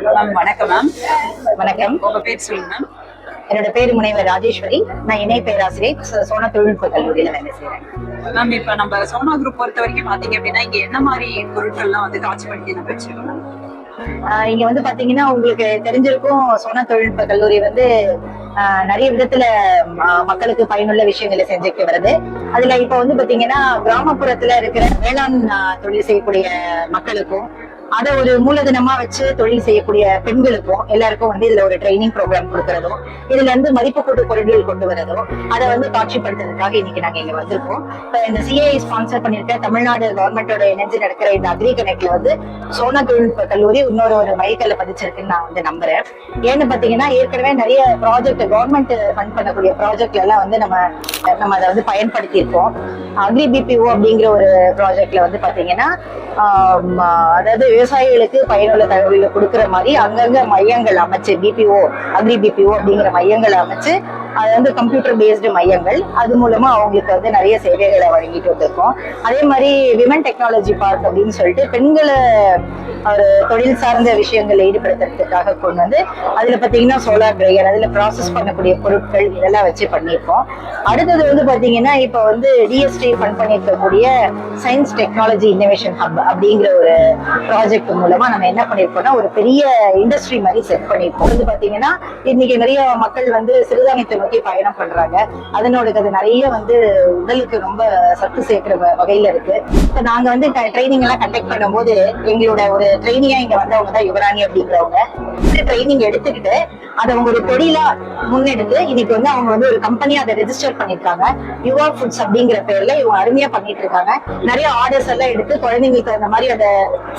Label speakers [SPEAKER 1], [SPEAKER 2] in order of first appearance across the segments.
[SPEAKER 1] Ma'am வணக்கம் ma'am.
[SPEAKER 2] வணக்கம்.
[SPEAKER 1] உங்க பேர் சொல்லுங்க மேம்.
[SPEAKER 2] என்னோட பேரு முனைவர் ராஜேஸ்வரி. நான் இணை பேராசிரியர் சோனா தொழில்நுட்ப கல்லூரியில வேலை செய்யறேன்.
[SPEAKER 1] மேம் இப்ப நம்ம சோனா குரூப் பொறுத்த வரைக்கும் பாத்தீங்க அப்படின்னா இங்க என்ன மாதிரி பொருட்கள்லாம் காட்சிப்படுத்தி நம்ம வச்சிருக்கோம்?
[SPEAKER 2] இங்க பாத்தீங்கன்னா உங்களுக்கு தெரிஞ்சிருக்கும், சோனா தொழில்நுட்ப கல்லூரி நிறைய விதத்துல மக்களுக்கு பயனுள்ள விஷயங்களை செஞ்சுட்டு வருது. அதுல இப்ப பாத்தீங்கன்னா கிராமப்புறத்துல இருக்கிற வேளாண் தொழில் செய்யக்கூடிய மக்களுக்கும் அதை ஒரு மூலதனமா வச்சு தொழில் செய்யக்கூடிய பெண்களுக்கும் எல்லாருக்கும் இதுல ஒரு ட்ரைனிங் ப்ரோக்ராம் கொடுக்கறதும், இதுல மதிப்பு கூட்டு பொருட்கள் கொண்டு வரதும், அதை காட்சிப்படுத்துறதுக்காக இன்னைக்கு நாங்க இங்க வந்திருக்கோம். இப்ப இந்த சிஐ ஸ்பான்சர் பண்ணிருக்க தமிழ்நாடு கவர்மெண்டோட இணைஞ்சு நடக்கிற இந்த அக்ரி கனெக்ட்ல சோனா தொழில்நுட்ப கல்லூரி இன்னொரு மைல்கல்ல பதிச்சிருக்குன்னு நான் நம்புறேன். ஏன்னு பாத்தீங்கன்னா ஏற்கனவே நிறைய ப்ராஜெக்ட் கவர்மெண்ட் ஃபண்ட் பண்ணக்கூடிய ப்ராஜெக்ட்ல எல்லாம் நம்ம அதை பயன்படுத்தி இருக்கோம். அக்ரி பிபிஓ அப்படிங்கிற ஒரு ப்ராஜெக்ட்ல பாத்தீங்கன்னா அதாவது விவசாயிகளுக்கு பயனுள்ள தகவல்களை கொடுக்குற மாதிரி அங்கங்க மையங்கள் அமைச்சு, பிபிஓ அக்ரி பிபிஓ அப்படிங்கிற மையங்களை அமைச்சு, அது கம்ப்யூட்டர் பேஸ்டு மையங்கள், அது மூலமா அவங்களுக்கு நிறைய சேவைகளை வழங்கிட்டு வந்திருக்கோம். அதே மாதிரி விமன் டெக்னாலஜி பார்க் அப்படின்னு சொல்லிட்டு பெண்களை ஒரு தொழில் சார்ந்த விஷயங்களை ஈடுபடுத்துறதுக்காக கொண்டு அதுல பாத்தீங்கன்னா சோலார் ட்ரையர், அதுல ப்ராசஸ் பண்ணக்கூடிய பொருட்கள் இதெல்லாம் வச்சு பண்ணியிருக்கோம். அடுத்தது பாத்தீங்கன்னா இப்ப டிஎஸ்டி ஃபண்ட் பண்ணியிருக்கக்கூடிய சயின்ஸ் டெக்னாலஜி இன்னோவேஷன் ஹப் அப்படிங்கிற ஒரு ப்ராஜெக்ட் மூலமா நம்ம என்ன பண்ணிருக்கோம்னா ஒரு பெரிய இண்டஸ்ட்ரி மாதிரி செட் பண்ணிருக்கோம். பாத்தீங்கன்னா இன்னைக்கு நிறைய மக்கள் சிறுதானியத்தை நோக்கி பயணம் பண்றாங்க. அதனோட அது நிறைய உடலுக்கு ரொம்ப சத்து சேர்க்கிற வகையில இருக்கு. இப்ப நாங்க ட்ரைனிங் எல்லாம் கண்டக்ட் பண்ணும் போது எங்களோட ஒரு ட்ரைனிங்கா இங்க வந்தவங்க தான் யுவராணி அப்படிங்கிறவங்க ட்ரைனிங் எடுத்துக்கிட்டு அதை அவங்க ஒரு தொழிலா முன்னெடுத்து இன்னைக்கு அவங்க ஒரு கம்பெனியா அதை ரெஜிஸ்டர் பண்ணிருக்காங்க. யுவா ஃபுட்ஸ் அப்படிங்கிற பேர்ல இவங்க அருமையா பண்ணிட்டு இருக்காங்க. நிறைய ஆர்டர்ஸ் எல்லாம் எடுத்து குழந்தைங்களுக்கு அந்த மாதிரி அந்த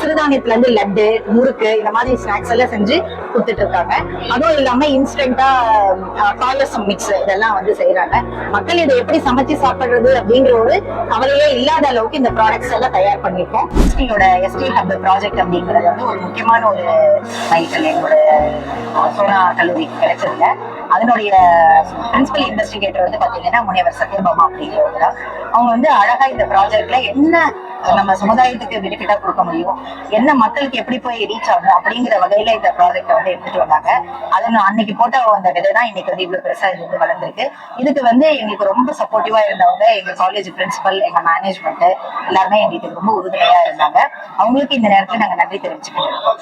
[SPEAKER 2] சிறுதானியத்துல லட்டு, முறுக்கு இந்த மாதிரி ஸ்நாக்ஸ் எல்லாம் செஞ்சு கொடுத்துட்டு இருக்காங்க. அதுவும் இல்லாம இன்ஸ்டன்டா பாயசம் மிக்ஸ் இதெல்லாம் செய்யறாங்க. மக்கள் இதை எப்படி சமைச்சு சாப்பிடுறது அப்படிங்கிற ஒரு கவலையே இல்லாத அளவுக்கு இந்த ப்ராடக்ட்ஸ் எல்லாம் தயார் பண்ணிருக்கோம். எஸ்டி ஹப் ப்ராஜெக்ட் அப்படிங்கிறது ஒரு முக்கியமான ஒரு மைல்கல் எங்களோட சோனா கல்லூரிக்கு கிடைச்சதுல. அதனுடைய பிரின்சிபல் இன்வெஸ்டிகேட்டர் பாத்தீங்கன்னா முனைவர் சத்யபாமா அப்படிங்கிறவங்க தான். அவங்க அழகா இந்த ப்ராஜெக்ட்ல என்ன நம்ம சமுதாயத்துக்கு பெனிஃபிட்டா கொடுக்க முடியும், என்ன மக்களுக்கு எப்படி போய் ரீச் ஆகும் அப்படிங்கிற வகையில இந்த ப்ராஜெக்ட எடுத்துட்டு வந்தாங்க. அது அன்னைக்கு போட்ட அந்த விதை தான் இன்னைக்கு இவ்வளவு பெருசா இது வளர்ந்துருக்கு. இதுக்கு எங்களுக்கு ரொம்ப சப்போர்ட்டிவா இருந்தவங்க எங்க காலேஜ் பிரின்சிபல், எங்க மேனேஜ்மெண்ட் எல்லாருமே எங்களுக்கு ரொம்ப உறுதுணையா இருந்தாங்க. அவங்களுக்கு இந்த நேரத்துல நாங்க நன்றி தெரிவிச்சுக்கிட்டு இருக்கோம்.